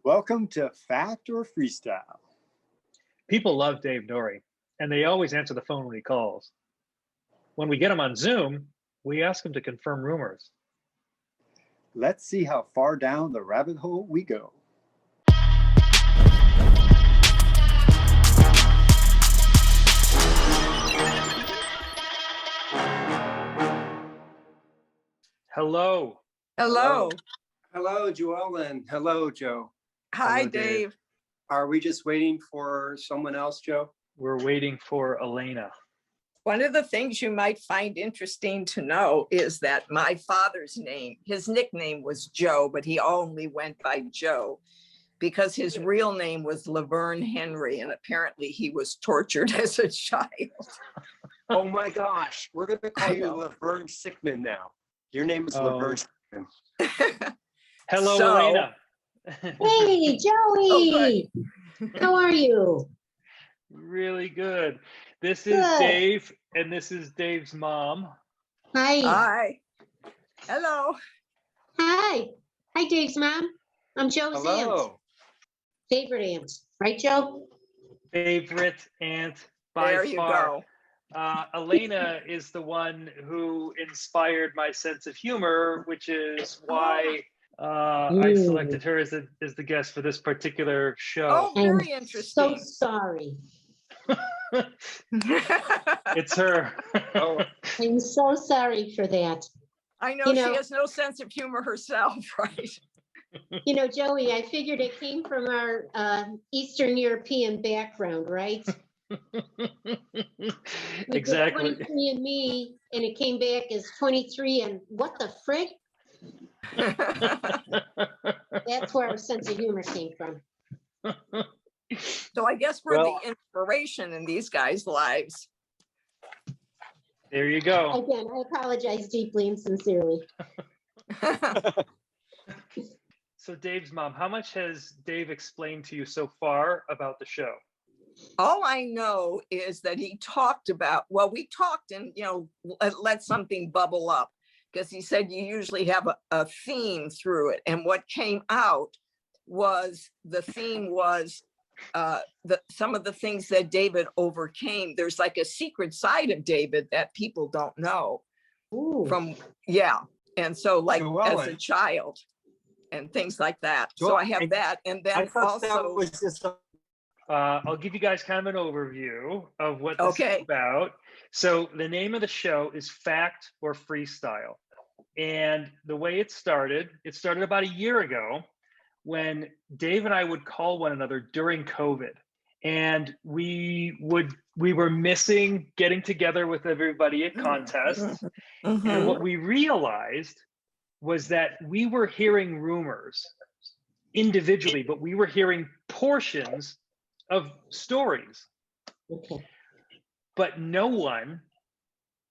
Welcome to Fact or Freestyle. People love Dave Nourie, and they always answer the phone when he calls. When we get him on Zoom, we ask him to confirm rumors. Let's see how far down the rabbit hole we go. Hello. Hello. Hello, Joelle, and hello, Joe. Hi, Hello, Dave. Are we just waiting for someone else, Joe? We're waiting for Elena. One of the things you might find interesting to know is that my father's name, his nickname was Joe, but he only went by Joe because his real name was Laverne Henry, and apparently he was tortured as a child. Oh my gosh, we're going to call you Laverne Sickman now. Your name is Laverne Sickman. Hello, So- Elena. Hey, Joey. How are you? Really good. This is Good. Dave, and this is Dave's mom. Hi. Hi. Hello. Hi. Hi, Dave's mom. I'm Joe's aunt. Hello. Favorite aunt. Right, Joe? Favorite aunt by There you far. go. Elena is the one who inspired my sense of humor, which is why I selected her as the guest for this particular show. Oh, very So interesting. sorry. It's her. Oh, I'm so sorry for that. I know You she know- has no sense of humor herself, right? You know, Joey, I figured it came from our Eastern European background, right? We did Exactly. 23 and me, and it came back as 23 and what the frick? That's where our sense of humor came from. So I guess we're Well- the inspiration in these guys' lives. There you go. Again, I apologize deeply and sincerely. So Dave's mom, how much has Dave explained to you so far about the show? All I know is that he talked about, well, we talked and, let something bubble up because he said you usually have a theme through it. And what came out was the theme was some of the things that David overcame. There's like a secret side of David that people don't know Ooh. And so like as a Joellen. child and things like that. So I have that. And I then thought that also, was just I'll give you guys kind of an overview of what this Okay. is about. So the name of the show is Fact or Freestyle. And the way it started about a year ago when Dave and I would call one another during COVID. And we were missing getting together with everybody at contests. And what we realized was that we were hearing rumors individually, but we were hearing portions of stories, Okay. but no one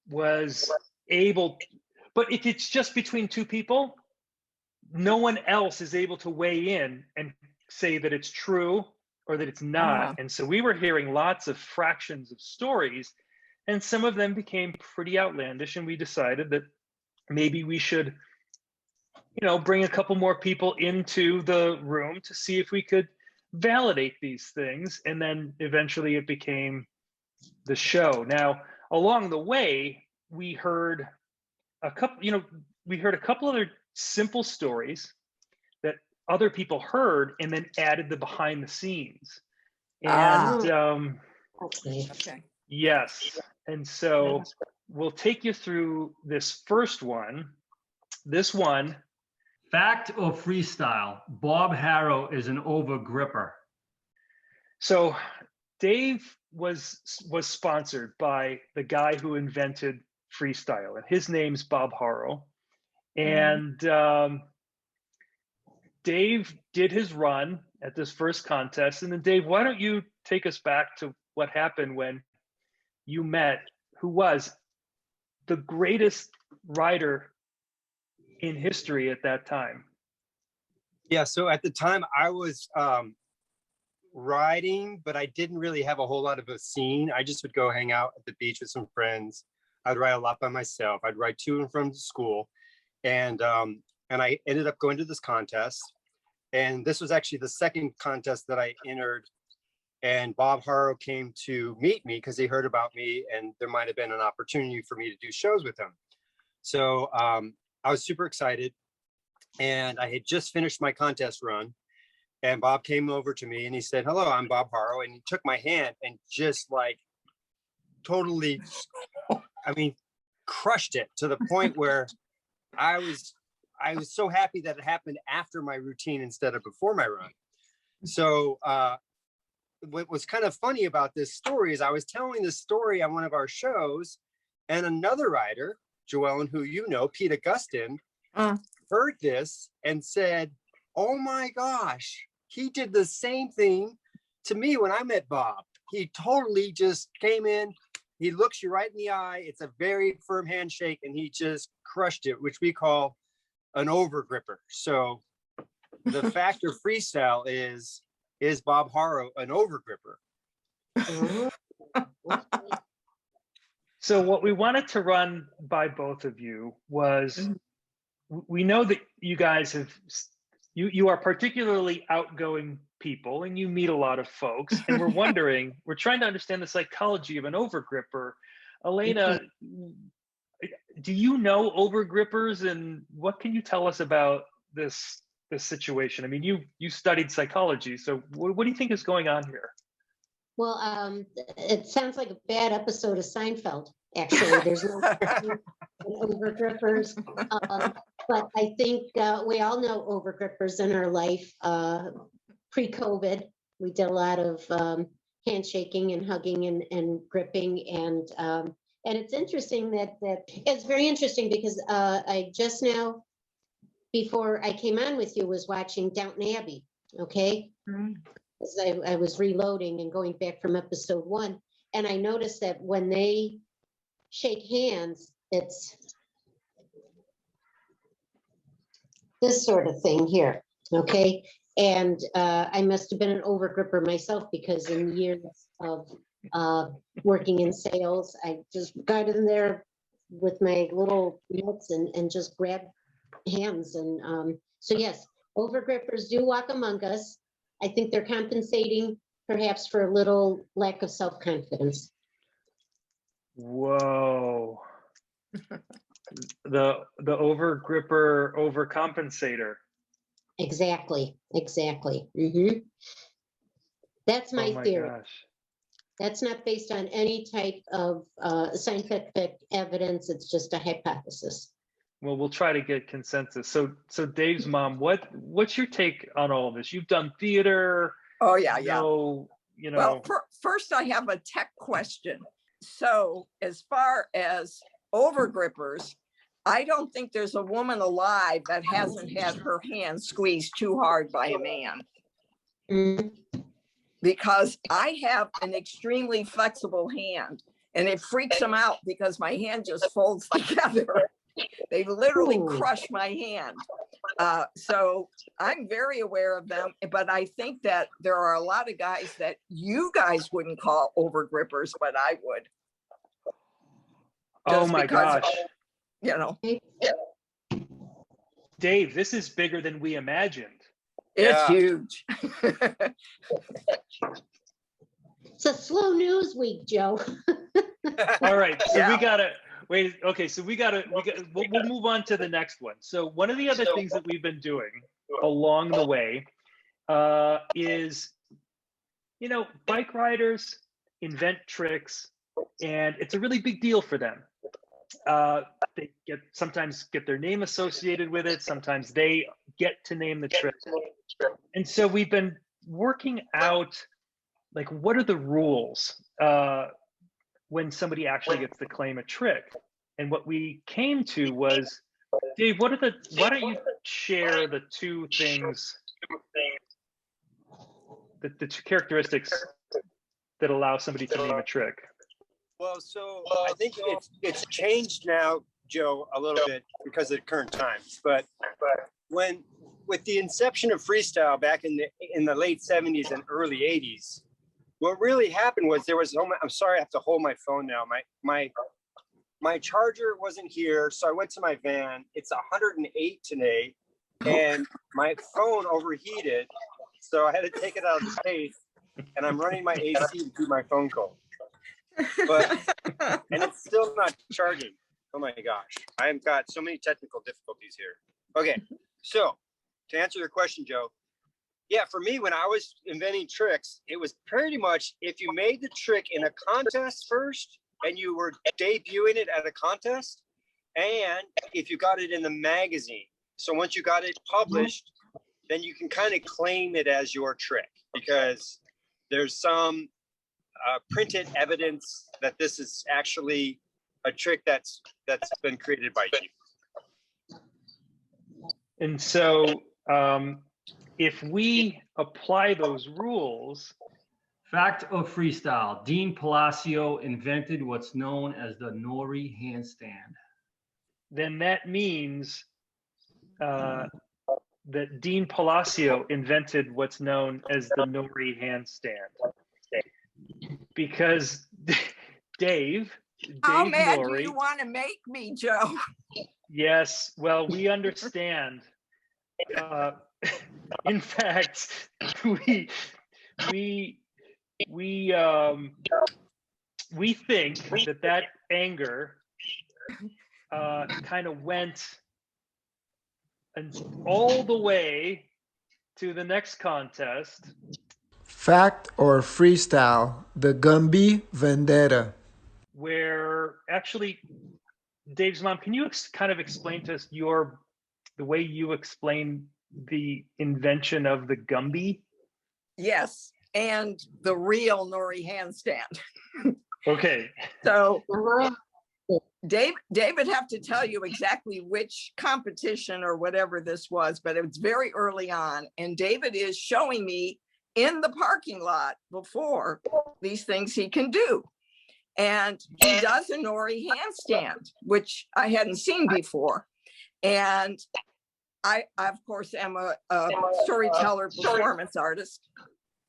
was able, but if it's just between two people, no one else is able to weigh in and say that it's true or that it's not. And so we were hearing lots of fractions of stories, and some of them became pretty outlandish, and we decided that maybe we should bring a couple more people into the room to see if we could validate these things. And then eventually it became the show. Now, along the way, we heard a couple other simple stories that other people heard and then added the behind the scenes. And Okay. okay. yes. And so we'll take you through this first one. This one, Fact or freestyle? Bob Haro is an over-gripper. so Dave was sponsored by the guy who invented freestyle, and his name's Bob Haro. And Dave did his run at this first contest. And then Dave, why don't you take us back to what happened when you met who was the greatest rider in history at that time? Yeah, so at the time I was riding, but I didn't really have a whole lot of a scene. I just would go hang out at the beach with some friends. I'd ride a lot by myself. I'd ride to and from school. And I ended up going to this contest. And this was actually the second contest that I entered. And Bob Haro came to meet me because he heard about me and there might have been an opportunity for me to do shows with him. So I was super excited. And I had just finished my contest run. And Bob came over to me and he said, "Hello, I'm Bob Haro." And he took my hand and just like totally, I mean, crushed it to the point where I was so happy that it happened after my routine instead of before my run. So what was kind of funny about this story is I was telling this story on one of our shows, and another rider, Joellen, who you know, Pete Augustin, heard this and said, "Oh my gosh, he did the same thing to me when I met Bob. He totally just came in, he looks you right in the eye, it's a very firm handshake, and he just crushed it," which we call an over-gripper. So the factOrFreestyle is Bob Haro an over-gripper? So what we wanted to run by both of you was, we know that you guys have, you are particularly outgoing people and you meet a lot of folks, and we're wondering, we're trying to understand the psychology of an over-gripper. Elena, do you know over-grippers, and what can you tell us about this situation? I mean, you studied psychology, so what do you think is going on here? Well, it sounds like a bad episode of Seinfeld, actually. There's no over-grippers. But I think we all know over-grippers in our life. Pre-COVID, we did a lot of handshaking and hugging and gripping. And it's interesting that it's very interesting because I just now, before I came on with you, was watching Downton Abbey, okay? As I was reloading and going back from episode 1, and I noticed that when they shake hands, it's this sort of thing here, okay? And I must have been an over-gripper myself, because in years of working in sales, I just got in there with my little mitts and just grabbed hands. And so yes, over-grippers do walk among us. I think they're compensating perhaps for a little lack of self-confidence. Whoa. The over-gripper overcompensator. Exactly. That's my theory. Gosh. That's not based on any type of scientific evidence. It's just a hypothesis. Well, we'll try to get consensus. So Dave's mom, what's your take on all of this? You've done theater. Oh yeah. You know. Well, first I have a tech question. So as far as over-grippers, I don't think there's a woman alive that hasn't had her hand squeezed too hard by a man. Because I have an extremely flexible hand, and it freaks them out because my hand just folds together. They literally crush my hand. So I'm very aware of them, but I think that there are a lot of guys that you guys wouldn't call over-grippers, but I would. Oh my gosh. You know. Dave, this is bigger than we imagined. It's huge. It's a slow news week, Joe. All right, so we gotta wait. Okay, so we'll move on to the next one. So one of the other things that we've been doing along the way is, bike riders invent tricks, and it's a really big deal for them. They sometimes get their name associated with it. Sometimes they get to name the trick. And so we've been working out, like, what are the rules when somebody actually gets to claim a trick? And what we came to was, Dave, why don't you share the two things, the two characteristics that allow somebody to name a trick? Well, so I think it's changed now, Joe, a little bit because of the current times. But with the inception of freestyle back in the late 70s and early 80s, what really happened was I'm sorry, I have to hold my phone now. My charger wasn't here, so I went to my van. It's 108 today, and my phone overheated, so I had to take it out of the case, and I'm running my AC to do my phone call. But and it's still not charging. Oh my gosh, I have got so many technical difficulties here. Okay, so to answer your question, Joe, yeah, for me, when I was inventing tricks, it was pretty much if you made the trick in a contest first and you were debuting it at a contest, and if you got it in the magazine. So once you got it published, then you can kind of claim it as your trick because there's some printed evidence that this is actually a trick that's been created by you. And so if we apply those rules. Fact or freestyle? Dean Palacio invented what's known as the Nourie handstand. Then that means that Dean Palacio invented what's known as the Nourie handstand. Because Dave How mad Nourie, do you want to make me, Joe? yes, well, we understand. In fact, we think that anger kind of went all the way to the next contest. Fact or freestyle, the Gumby Vendetta. Where actually, Dave's mom, can you kind of explain to us the way you explain the invention of the Gumby? Yes, and the real Nourie handstand. Okay. So David have to tell you exactly which competition or whatever this was, but it was very early on. And David is showing me in the parking lot before these things he can do. And he does a Nourie handstand, which I hadn't seen before. And I of course, am a storyteller, performance artist.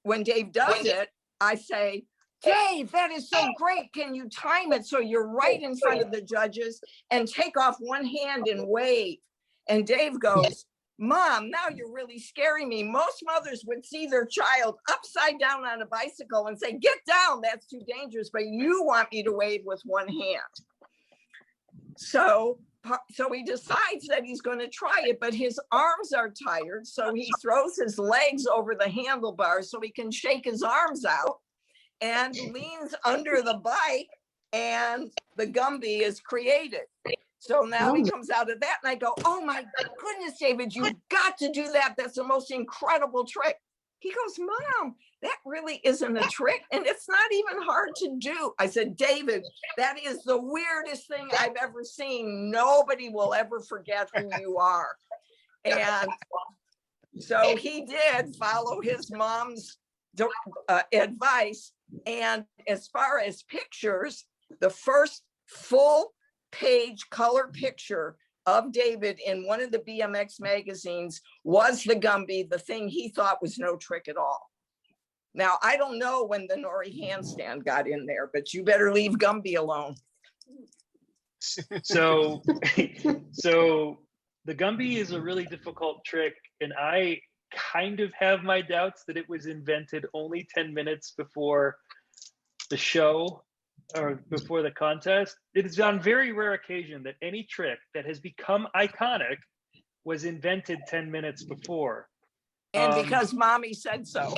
When Dave does it, I say, Dave, that is so great. Can you time it so you're right in front of the judges and take off one hand and wave? And Dave goes, Mom, now you're really scaring me. Most mothers would see their child upside down on a bicycle and say, get down, that's too dangerous. But you want me to wave with one hand. So he decides that he's going to try it, but his arms are tired. So he throws his legs over the handlebars so he can shake his arms out and leans under the bike, and the Gumby is created. So now he comes out of that, and I go, oh my goodness, David, you've got to do that. That's the most incredible trick. He goes, Mom, that really isn't a trick, and it's not even hard to do. I said, David, that is the weirdest thing I've ever seen. Nobody will ever forget who you are. And so he did follow his mom's advice. And as far as pictures, the first full page color picture of David in one of the BMX magazines was the Gumby, the thing he thought was no trick at all. Now, I don't know when the Nourie handstand got in there, but you better leave Gumby alone. So the Gumby is a really difficult trick, and I kind of have my doubts that it was invented only 10 minutes before the show or before the contest. It is on very rare occasion that any trick that has become iconic was invented 10 minutes before. And because mommy said so.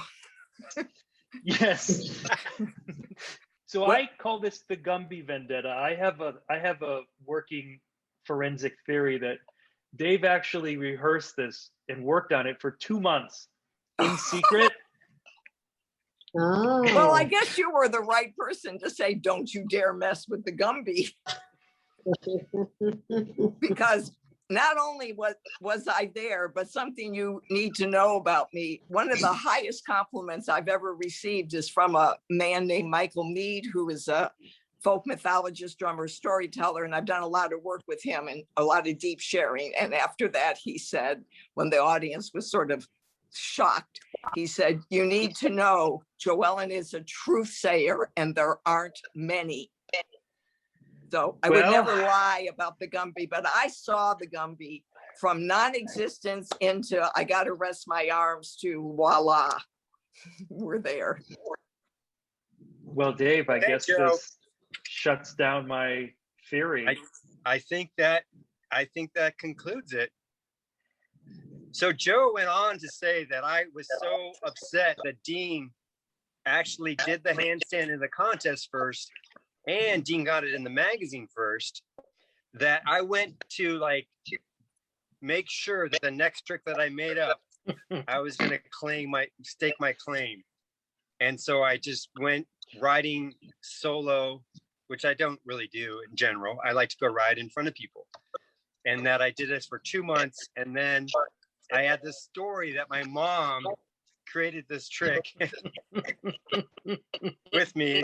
Yes. So I call this the Gumby Vendetta. I have a working forensic theory that Dave actually rehearsed this and worked on it for 2 months in secret. Oh. Well, I guess you were the right person to say, don't you dare mess with the Gumby. Because not only was I there, but something you need to know about me. One of the highest compliments I've ever received is from a man named Michael Mead, who is a folk mythologist, drummer, storyteller, and I've done a lot of work with him and a lot of deep sharing. And after that, he said, when the audience was sort of shocked, he said, you need to know Joellen is a truth sayer and there aren't many. So I would never lie about the Gumby, but I saw the Gumby from non-existence into I got to rest my arms to voila, we're there. Well, Dave, I guess Joe. this shuts down my theory. I think that concludes it. So Joe went on to say that I was so upset that Dean actually did the handstand in the contest first, and Dean got it in the magazine first, that I went to like make sure that the next trick that I made up, I was going to stake my claim. And so I just went riding solo, which I don't really do in general. I like to go ride in front of people. And that I did this for 2 months. And then I had this story that my mom created this trick with me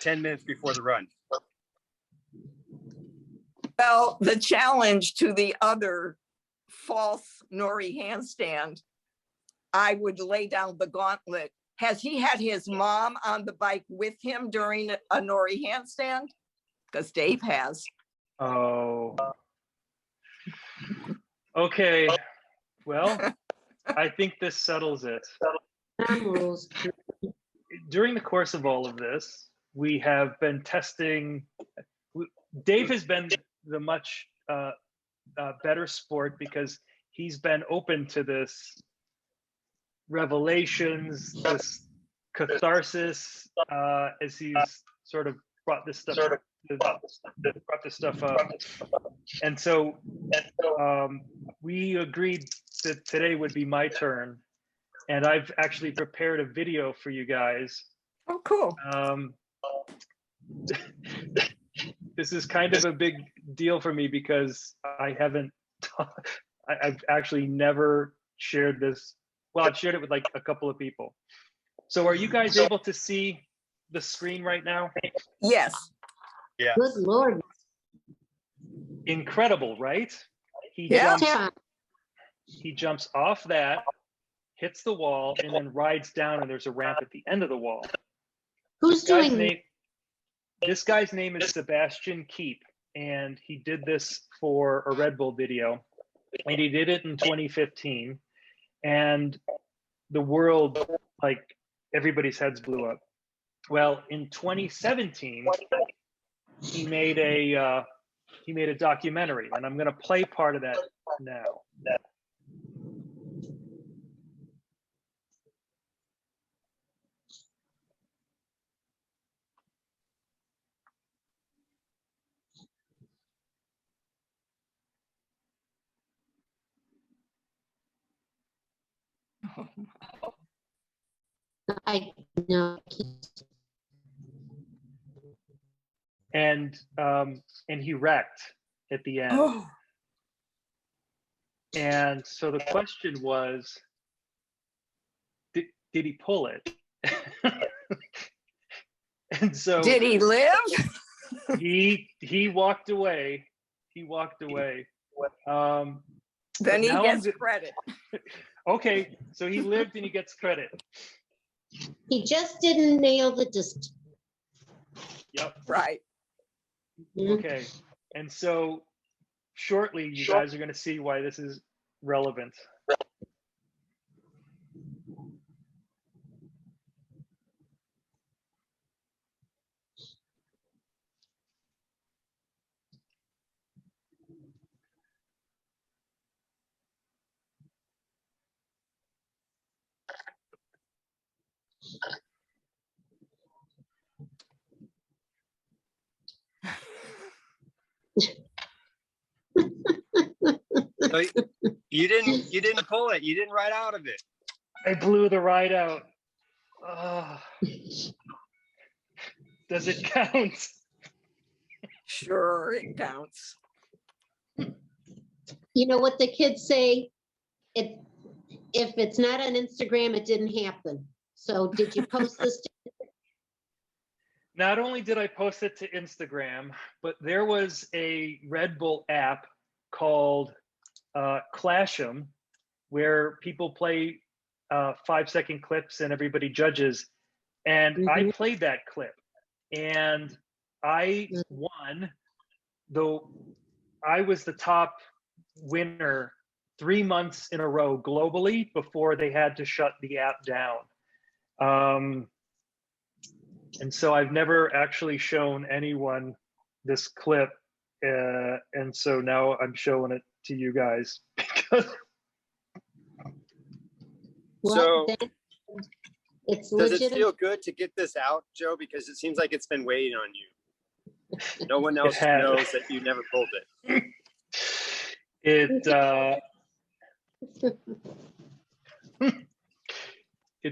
10 minutes before the run. Well, the challenge to the other false Nourie handstand, I would lay down the gauntlet. Has he had his mom on the bike with him during a Nourie handstand? Because Dave has. Oh. Okay. Well, I think this settles it. Rules. During the course of all of this, we have been testing. Dave has been the much better sport because he's been open to this revelations, this catharsis, as he's sort of brought this stuff up. And so we agreed that today would be my turn, and I've actually prepared a video for you guys. Oh, cool. This is kind of a big deal for me because I've actually never shared this. Well, I've shared it with like a couple of people. So are you guys able to see the screen right now? Yes. Yeah. Good Lord. Incredible, right? Yeah. He jumps off that, hits the wall, and then rides down, and there's a ramp at the end of the wall. Who's doing This guy's name is Sebastian Keep, and he did this for a Red Bull video, and he did it in 2015, and the world, like, everybody's heads blew up. Well, in 2017, he made a documentary, and I'm going to play part of that now. I know. And he wrecked at the end. Oh, And so the question was, did he pull it? And so did he live? he walked away. He walked away. Then he now gets credit. Okay, so he lived and he gets credit. He just didn't nail the distance. Yep. Right. Okay. And so shortly, you guys are going to see why this is relevant. So you didn't pull it. You didn't ride out of it. I blew the ride out. Oh. Does it count? Sure, it counts. You know what the kids say? If it's not on Instagram, it didn't happen. So did you post this? Not only did I post it to Instagram, but there was a Red Bull app called Clash 'em, where people play 5-second clips and everybody judges. And I played that clip and I won, though I was the top winner 3 months in a row globally before they had to shut the app down. And so I've never actually shown anyone this clip. And so now I'm showing it to you guys. Because So it's does it legitimate. feel good to get this out, Joe? Because it seems like it's been waiting on you. No one else knows that you never pulled it. It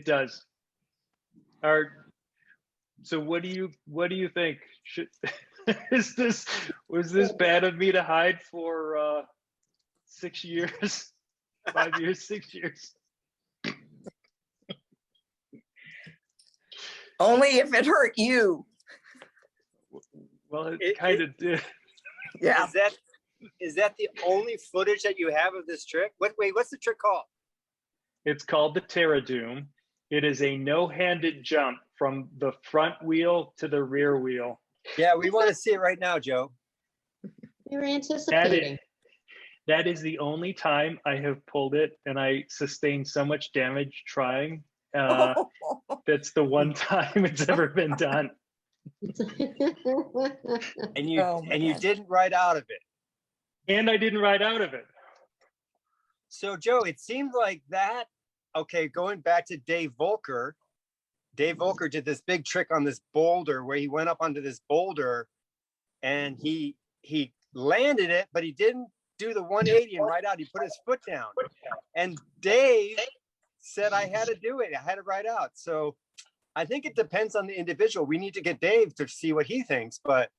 does. So what do you think? Was this bad of me to hide for 6 years, 5 years, 6 years? Only if it hurt you. Well, it kind of did. Yeah. Is that the only footage that you have of this trick? Wait, what's the trick called? It's called the Terradoom. It is a no-handed jump from the front wheel to the rear wheel. Yeah, we want to see it right now, Joe. You're anticipating. That is the only time I have pulled it, and I sustained so much damage trying. That's the one time it's ever been done. And you didn't ride out of it. And I didn't ride out of it. So Joe, it seemed like that. Okay, going back to Dave Volker. Dave Volker did this big trick on this boulder where he went up onto this boulder and he landed it, but he didn't do the 180 and ride out. He put his foot down. And Dave said, I had to do it. I had to ride out. So I think it depends on the individual. We need to get Dave to see what he thinks, but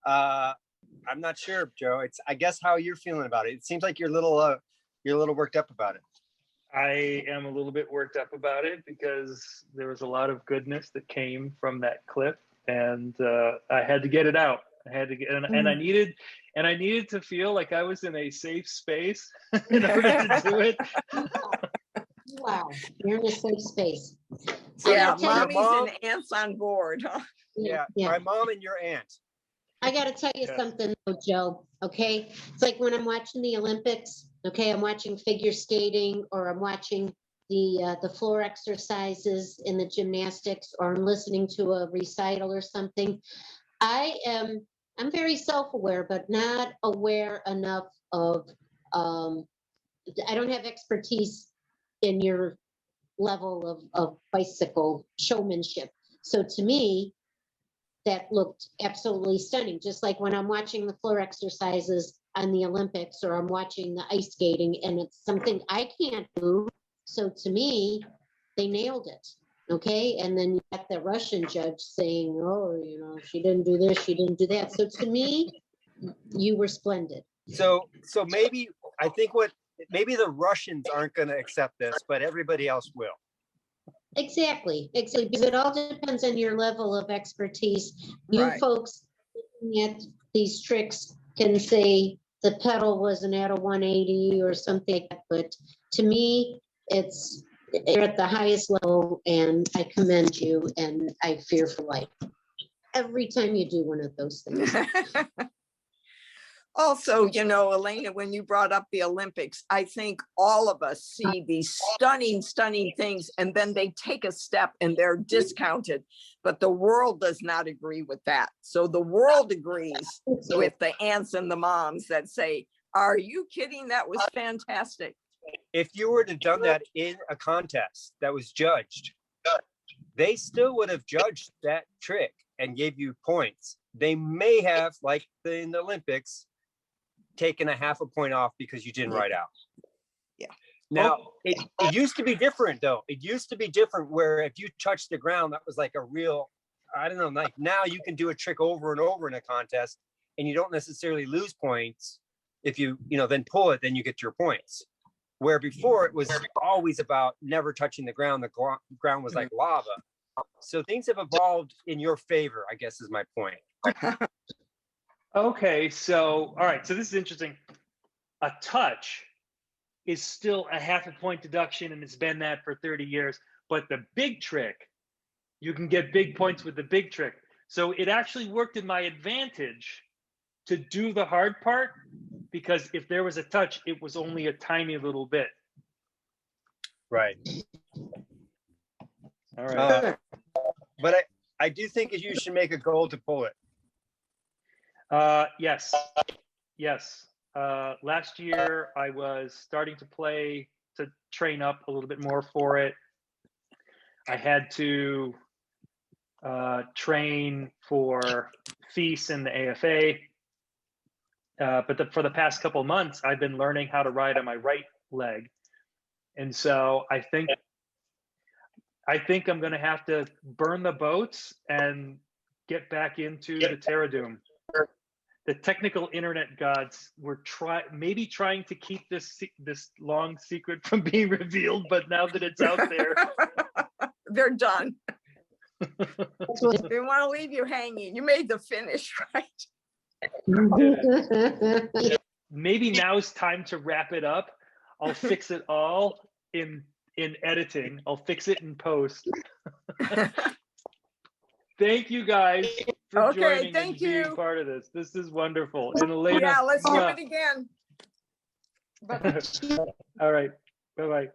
I'm not sure, Joe. It's, I guess, how you're feeling about it. It seems like you're a little worked up about it. I am a little bit worked up about it because there was a lot of goodness that came from that clip, and I had to get it out. I had to get, and I needed to feel like I was in a safe space in order to do it. Wow, you're in a safe space. Yeah, mommies and aunts on board, huh? Yeah, my mom and your aunt. I got to tell you something, though, Joe. Okay, it's like when I'm watching the Olympics. Okay, I'm watching figure skating, or I'm watching the floor exercises in the gymnastics, or I'm listening to a recital or something. I'm very self-aware, but not aware enough of. I don't have expertise in your level of bicycle showmanship. So to me, that looked absolutely stunning. Just like when I'm watching the floor exercises on the Olympics, or I'm watching the ice skating, and it's something I can't do. So to me, they nailed it. Okay. And then you got the Russian judge saying, oh, you know, she didn't do this, she didn't do that. So to me, you were splendid. So maybe, I think maybe the Russians aren't going to accept this, but everybody else will. Exactly. Because it all depends on your level of expertise. You folks looking at these tricks can say the pedal wasn't at a 180 or something like that, but to me, you're at the highest level, and I commend you, and I fear for life every time you do one of those things. Also, you know, Elena, when you brought up the Olympics, I think all of us see these stunning, stunning things, and then they take a step and they're discounted. But the world does not agree with that. So the world agrees with the aunts and the moms that say, are you kidding? That was fantastic. If you were to have done that in a contest that was judged, they still would have judged that trick and gave you points. They may have, like in the Olympics, taken a half a point off because you didn't ride out. Yeah. Now, it used to be different, though. It used to be different where if you touched the ground, that was like a real, I don't know, like now you can do a trick over and over in a contest and you don't necessarily lose points. If you then pull it, then you get your points. Where before it was always about never touching the ground. The ground was like lava. So things have evolved in your favor, I guess is my point. Okay, so, all right, so this is interesting. A touch is still a half a point deduction, and it's been that for 30 years. But the big trick, you can get big points with the big trick. So it actually worked in my advantage to do the hard part, because if there was a touch, it was only a tiny little bit. Right. All right. But I do think you should make a goal to pull it. Yes. Yes. Last year I was starting to train up a little bit more for it. I had to train for FEAS and the AFA. But for the past couple months, I've been learning how to ride on my right leg. And so I think I'm going to have to burn the boats and get back into the Terra Doom. The technical internet gods were maybe trying to keep this long secret from being revealed, but now that it's out there, they're done. They want to leave you hanging. You made the finish, right? Maybe now is time to wrap it up. I'll fix it all in editing. I'll fix it in post. Thank you guys for joining and being part of this. This is wonderful. And Elena, yeah, let's do it again. all right. Bye-bye.